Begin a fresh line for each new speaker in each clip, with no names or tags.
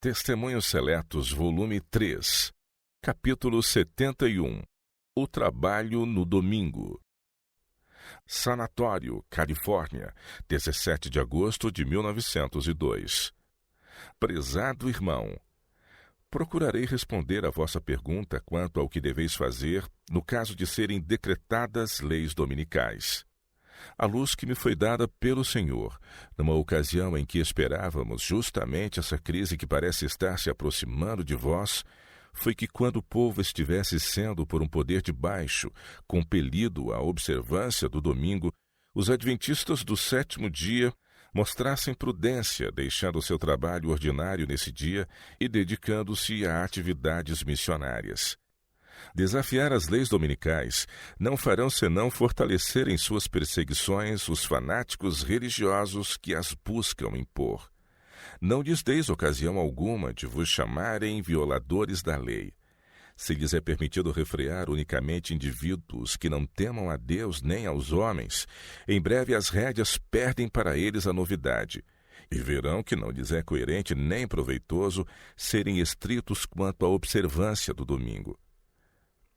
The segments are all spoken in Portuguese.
Testemunhos Seletos, volume 3, capítulo 71. O trabalho no domingo. Sanatório, Califórnia, 17 de agosto de 1902. Prezado irmão, procurarei responder à vossa pergunta quanto ao que deveis fazer no caso de serem decretadas leis dominicais. A luz que me foi dada pelo Senhor, numa ocasião em que esperávamos justamente essa crise que parece estar se aproximando de vós, foi que quando o povo estivesse sendo por um poder de baixo, compelido à observância do domingo, os adventistas do sétimo dia mostrassem prudência, deixando o seu trabalho ordinário nesse dia e dedicando-se a atividades missionárias. Desafiar as leis dominicais não farão senão fortalecer em suas perseguições os fanáticos religiosos que as buscam impor. Não lhes deis ocasião alguma de vos chamarem violadores da lei. Se lhes é permitido refrear unicamente indivíduos que não temam a Deus nem aos homens, em breve as rédeas perdem para eles a novidade, e verão que não lhes é coerente nem proveitoso serem estritos quanto à observância do domingo.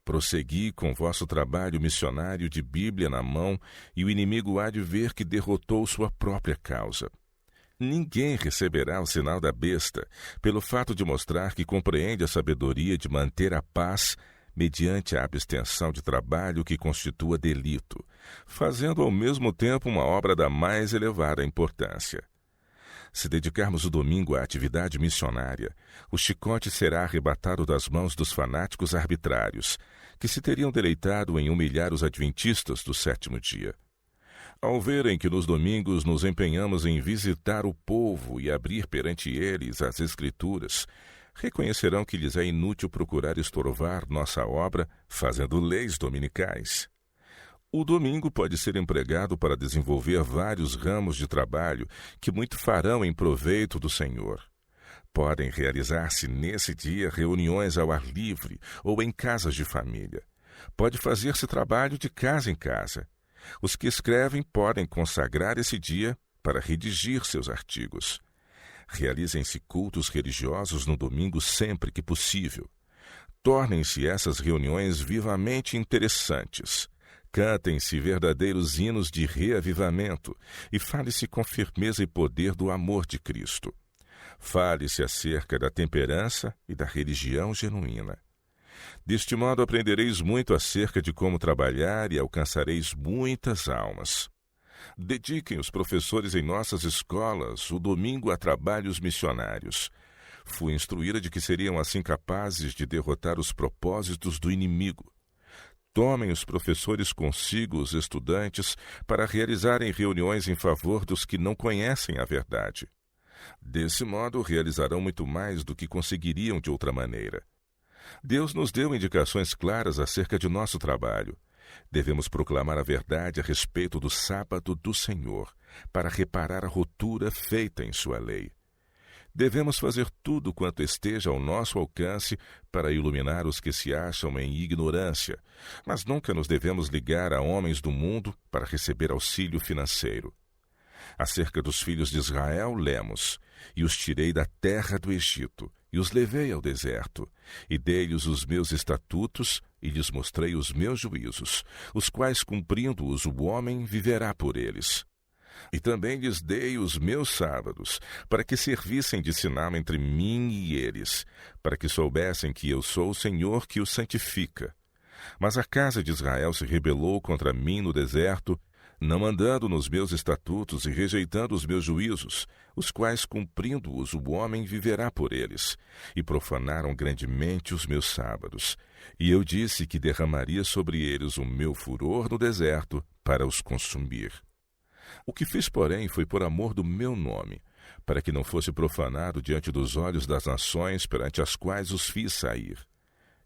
Prossegui com vosso trabalho missionário de Bíblia na mão, e o inimigo há de ver que derrotou sua própria causa. Ninguém receberá o sinal da besta, pelo fato de mostrar que compreende a sabedoria de manter a paz mediante a abstenção de trabalho que constitua delito, fazendo ao mesmo tempo uma obra da mais elevada importância. Se dedicarmos o domingo à atividade missionária, o chicote será arrebatado das mãos dos fanáticos arbitrários, que se teriam deleitado em humilhar os adventistas do sétimo dia. Ao verem que nos domingos nos empenhamos em visitar o povo e abrir perante eles as Escrituras, reconhecerão que lhes é inútil procurar estorvar nossa obra fazendo leis dominicais. O domingo pode ser empregado para desenvolver vários ramos de trabalho que muito farão em proveito do Senhor. Podem realizar-se nesse dia reuniões ao ar livre ou em casas de família. Pode fazer-se trabalho de casa em casa. Os que escrevem podem consagrar esse dia para redigir seus artigos. Realizem-se cultos religiosos no domingo sempre que possível. Tornem-se essas reuniões vivamente interessantes. Cantem-se verdadeiros hinos de reavivamento e fale-se com firmeza e poder do amor de Cristo. Fale-se acerca da temperança e da religião genuína. Deste modo aprendereis muito acerca de como trabalhar e alcançareis muitas almas. Dediquem os professores em nossas escolas o domingo a trabalhos missionários. Fui instruída de que seriam assim capazes de derrotar os propósitos do inimigo. Tomem os professores consigo os estudantes para realizarem reuniões em favor dos que não conhecem a verdade. Desse modo, realizarão muito mais do que conseguiriam de outra maneira. Deus nos deu indicações claras acerca de nosso trabalho. Devemos proclamar a verdade a respeito do sábado do Senhor, para reparar a ruptura feita em sua lei. Devemos fazer tudo quanto esteja ao nosso alcance para iluminar os que se acham em ignorância, mas nunca nos devemos ligar a homens do mundo para receber auxílio financeiro. Acerca dos filhos de Israel, lemos: E os tirei da terra do Egito, e os levei ao deserto, e dei-lhes os meus estatutos, e lhes mostrei os meus juízos, os quais, cumprindo-os, o homem viverá por eles. E também lhes dei os meus sábados, para que servissem de sinal entre mim e eles, para que soubessem que eu sou o Senhor que os santifica. Mas a casa de Israel se rebelou contra mim no deserto, não andando nos meus estatutos e rejeitando os meus juízos, os quais, cumprindo-os, o homem viverá por eles, e profanaram grandemente os meus sábados. E eu disse que derramaria sobre eles o meu furor no deserto para os consumir. O que fiz, porém, foi por amor do meu nome, para que não fosse profanado diante dos olhos das nações perante as quais os fiz sair.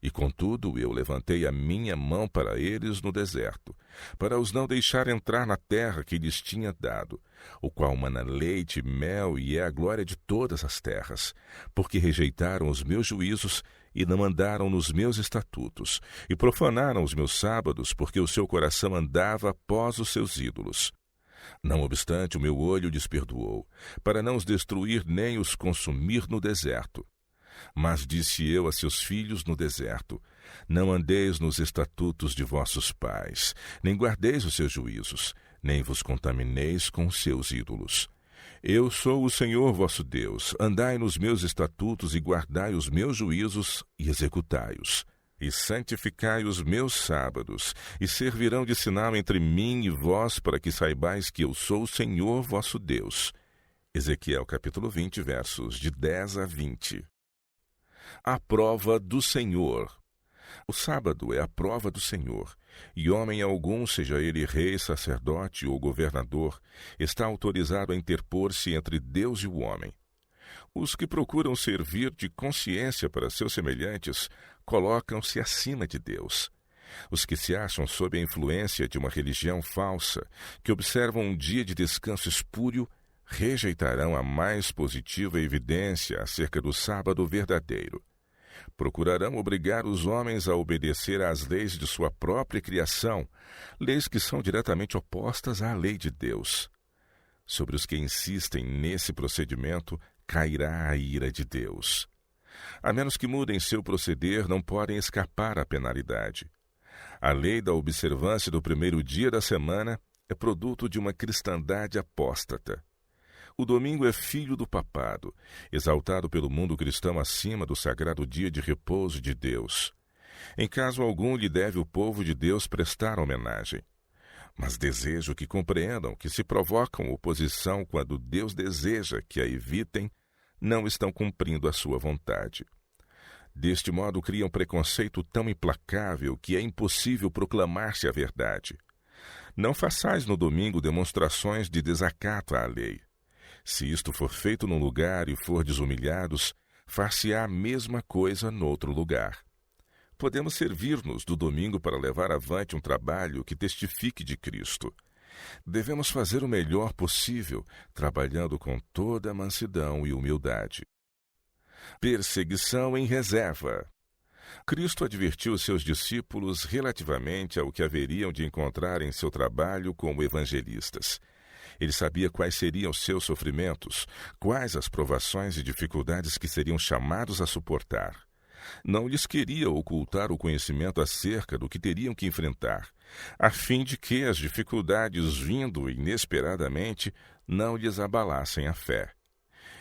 E, contudo, eu levantei a minha mão para eles no deserto, para os não deixar entrar na terra que lhes tinha dado, o qual mana leite e mel e é a glória de todas as terras, porque rejeitaram os meus juízos e não andaram nos meus estatutos, e profanaram os meus sábados, porque o seu coração andava após os seus ídolos. Não obstante, o meu olho lhes perdoou, para não os destruir nem os consumir no deserto. Mas disse eu a seus filhos no deserto: não andeis nos estatutos de vossos pais, nem guardeis os seus juízos, nem vos contamineis com os seus ídolos. Eu sou o Senhor vosso Deus, andai nos meus estatutos e guardai os meus juízos e executai-os. E santificai os meus sábados, e servirão de sinal entre mim e vós, para que saibais que eu sou o Senhor vosso Deus. Ezequiel capítulo 20, versos de 10 a 20. A prova do Senhor. O sábado é a prova do Senhor, e homem algum, seja ele rei, sacerdote ou governador, está autorizado a interpor-se entre Deus e o homem. Os que procuram servir de consciência para seus semelhantes colocam-se acima de Deus. Os que se acham sob a influência de uma religião falsa, que observam um dia de descanso espúrio, rejeitarão a mais positiva evidência acerca do sábado verdadeiro. Procurarão obrigar os homens a obedecer às leis de sua própria criação, leis que são diretamente opostas à lei de Deus. Sobre os que insistem nesse procedimento, cairá a ira de Deus. A menos que mudem seu proceder, não podem escapar à penalidade. A lei da observância do primeiro dia da semana é produto de uma cristandade apóstata. O domingo é filho do papado, exaltado pelo mundo cristão acima do sagrado dia de repouso de Deus. Em caso algum lhe deve o povo de Deus prestar homenagem. Mas desejo que compreendam que se provocam oposição quando Deus deseja que a evitem, não estão cumprindo a sua vontade. Deste modo criam preconceito tão implacável que é impossível proclamar-se a verdade. Não façais no domingo demonstrações de desacato à lei. Se isto for feito num lugar e fordes humilhados, far-se-á a mesma coisa noutro lugar. Podemos servir-nos do domingo para levar avante um trabalho que testifique de Cristo. Devemos fazer o melhor possível, trabalhando com toda a mansidão e humildade. Perseguição em reserva. Cristo advertiu seus discípulos relativamente ao que haveriam de encontrar em seu trabalho como evangelistas. Ele sabia quais seriam seus sofrimentos, quais as provações e dificuldades que seriam chamados a suportar. Não lhes queria ocultar o conhecimento acerca do que teriam que enfrentar, a fim de que as dificuldades vindo inesperadamente não lhes abalassem a fé.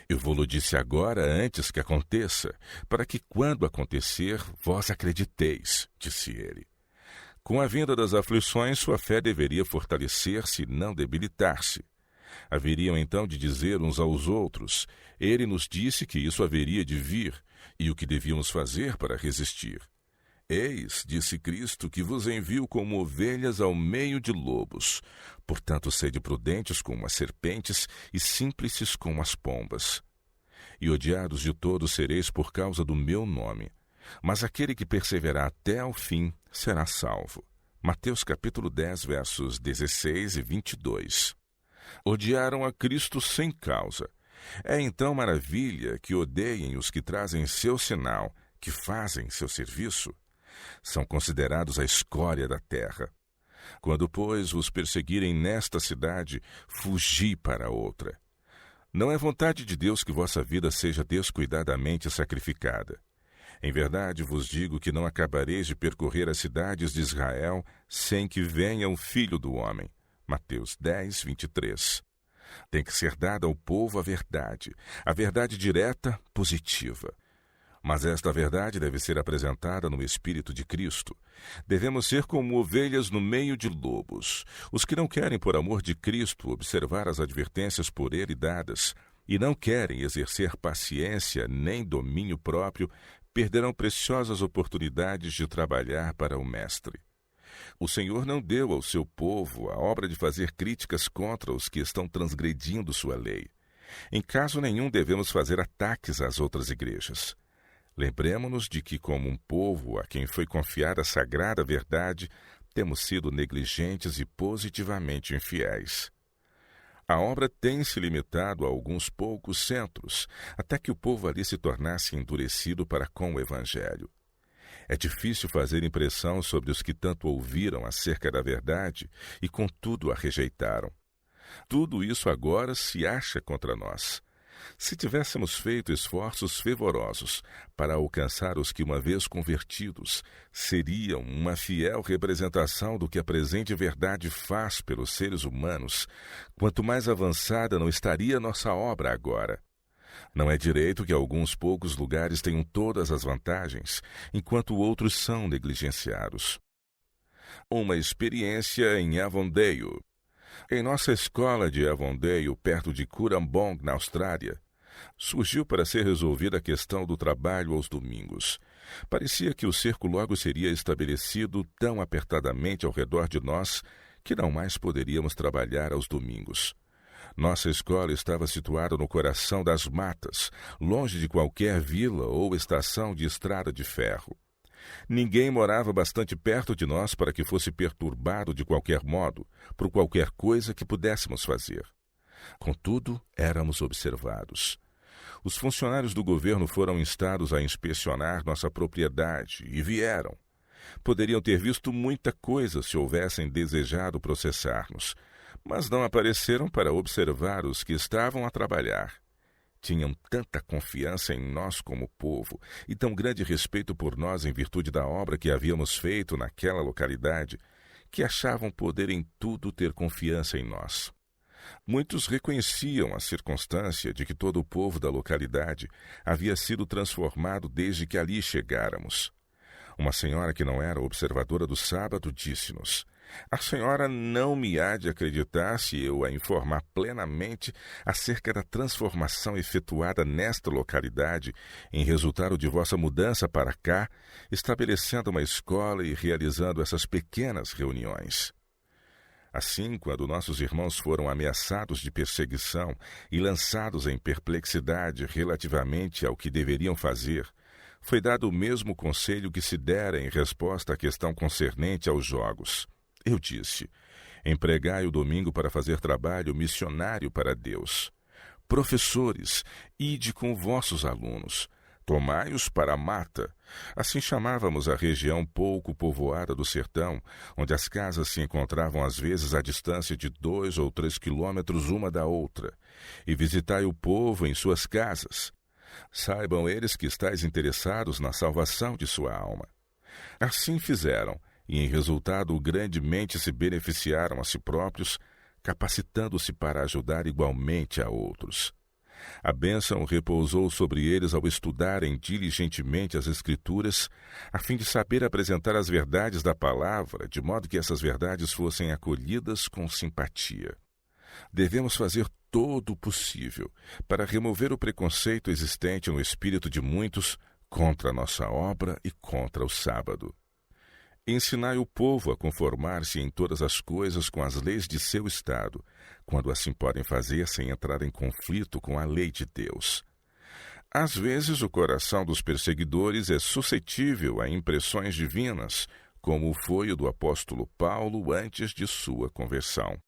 Eu vou-lo disse agora antes que aconteça, para que quando acontecer, vós acrediteis, disse ele. Com a vinda das aflições, sua fé deveria fortalecer-se e não debilitar-se. Haveriam então de dizer uns aos outros: ele nos disse que isso haveria de vir, e o que devíamos fazer para resistir. Eis, disse Cristo, que vos envio como ovelhas ao meio de lobos. Portanto, sede prudentes como as serpentes e simples como as pombas. E odiados de todos sereis por causa do meu nome. Mas aquele que perseverar até ao fim será salvo. Mateus capítulo 10, versos 16 e 22. Odiaram a Cristo sem causa. É então maravilha que odeiem os que trazem seu sinal, que fazem seu serviço. São considerados a escória da terra. Quando, pois, os perseguirem nesta cidade, fugi para outra. Não é vontade de Deus que vossa vida seja descuidadamente sacrificada. Em verdade vos digo que não acabareis de percorrer as cidades de Israel sem que venha o Filho do Homem. Mateus 10, 23. Tem que ser dada ao povo a verdade direta, positiva. Mas esta verdade deve ser apresentada no Espírito de Cristo. Devemos ser como ovelhas no meio de lobos. Os que não querem, por amor de Cristo, observar as advertências por ele dadas, e não querem exercer paciência nem domínio próprio, perderão preciosas oportunidades de trabalhar para o Mestre. O Senhor não deu ao seu povo a obra de fazer críticas contra os que estão transgredindo sua lei. Em caso nenhum devemos fazer ataques às outras igrejas. Lembremo-nos de que, como um povo a quem foi confiada a sagrada verdade, temos sido negligentes e positivamente infiéis. A obra tem se limitado a alguns poucos centros, até que o povo ali se tornasse endurecido para com o Evangelho. É difícil fazer impressão sobre os que tanto ouviram acerca da verdade e, contudo, a rejeitaram. Tudo isso agora se acha contra nós. Se tivéssemos feito esforços fervorosos para alcançar os que, uma vez convertidos, seriam uma fiel representação do que a presente verdade faz pelos seres humanos, quanto mais avançada não estaria nossa obra agora. Não é direito que alguns poucos lugares tenham todas as vantagens, enquanto outros são negligenciados. Uma experiência em Avondale. Em nossa escola de Avondale, perto de Currambong, na Austrália, surgiu para ser resolvida a questão do trabalho aos domingos. Parecia que o cerco logo seria estabelecido tão apertadamente ao redor de nós que não mais poderíamos trabalhar aos domingos. Nossa escola estava situada no coração das matas, longe de qualquer vila ou estação de estrada de ferro. Ninguém morava bastante perto de nós para que fosse perturbado de qualquer modo, por qualquer coisa que pudéssemos fazer. Contudo, éramos observados. Os funcionários do governo foram instados a inspecionar nossa propriedade e vieram. Poderiam ter visto muita coisa se houvessem desejado processar-nos, mas não apareceram para observar os que estavam a trabalhar. Tinham tanta confiança em nós como povo e tão grande respeito por nós em virtude da obra que havíamos feito naquela localidade, que achavam poder em tudo ter confiança em nós. Muitos reconheciam a circunstância de que todo o povo da localidade havia sido transformado desde que ali chegáramos. Uma senhora que não era observadora do sábado disse-nos: "A senhora não me há de acreditar se eu a informar plenamente acerca da transformação efetuada nesta localidade em resultado de vossa mudança para cá, estabelecendo uma escola e realizando essas pequenas reuniões." Assim, quando nossos irmãos foram ameaçados de perseguição e lançados em perplexidade relativamente ao que deveriam fazer, foi dado o mesmo conselho que se dera em resposta à questão concernente aos jogos. Eu disse: "Empregai o domingo para fazer trabalho missionário para Deus. Professores, ide com vossos alunos. Tomai-os para a mata." Assim chamávamos a região pouco povoada do sertão, onde as casas se encontravam às vezes à distância de 2 ou 3 quilômetros uma da outra. "E visitai o povo em suas casas. Saibam eles que estáis interessados na salvação de sua alma." Assim fizeram, e em resultado grandemente se beneficiaram a si próprios, capacitando-se para ajudar igualmente a outros. A bênção repousou sobre eles ao estudarem diligentemente as Escrituras, a fim de saber apresentar as verdades da palavra, de modo que essas verdades fossem acolhidas com simpatia. Devemos fazer todo o possível para remover o preconceito existente no espírito de muitos contra a nossa obra e contra o sábado. Ensinai o povo a conformar-se em todas as coisas com as leis de seu estado, quando assim podem fazer sem entrar em conflito com a lei de Deus. Às vezes o coração dos perseguidores é suscetível a impressões divinas, como foi o do apóstolo Paulo antes de sua conversão.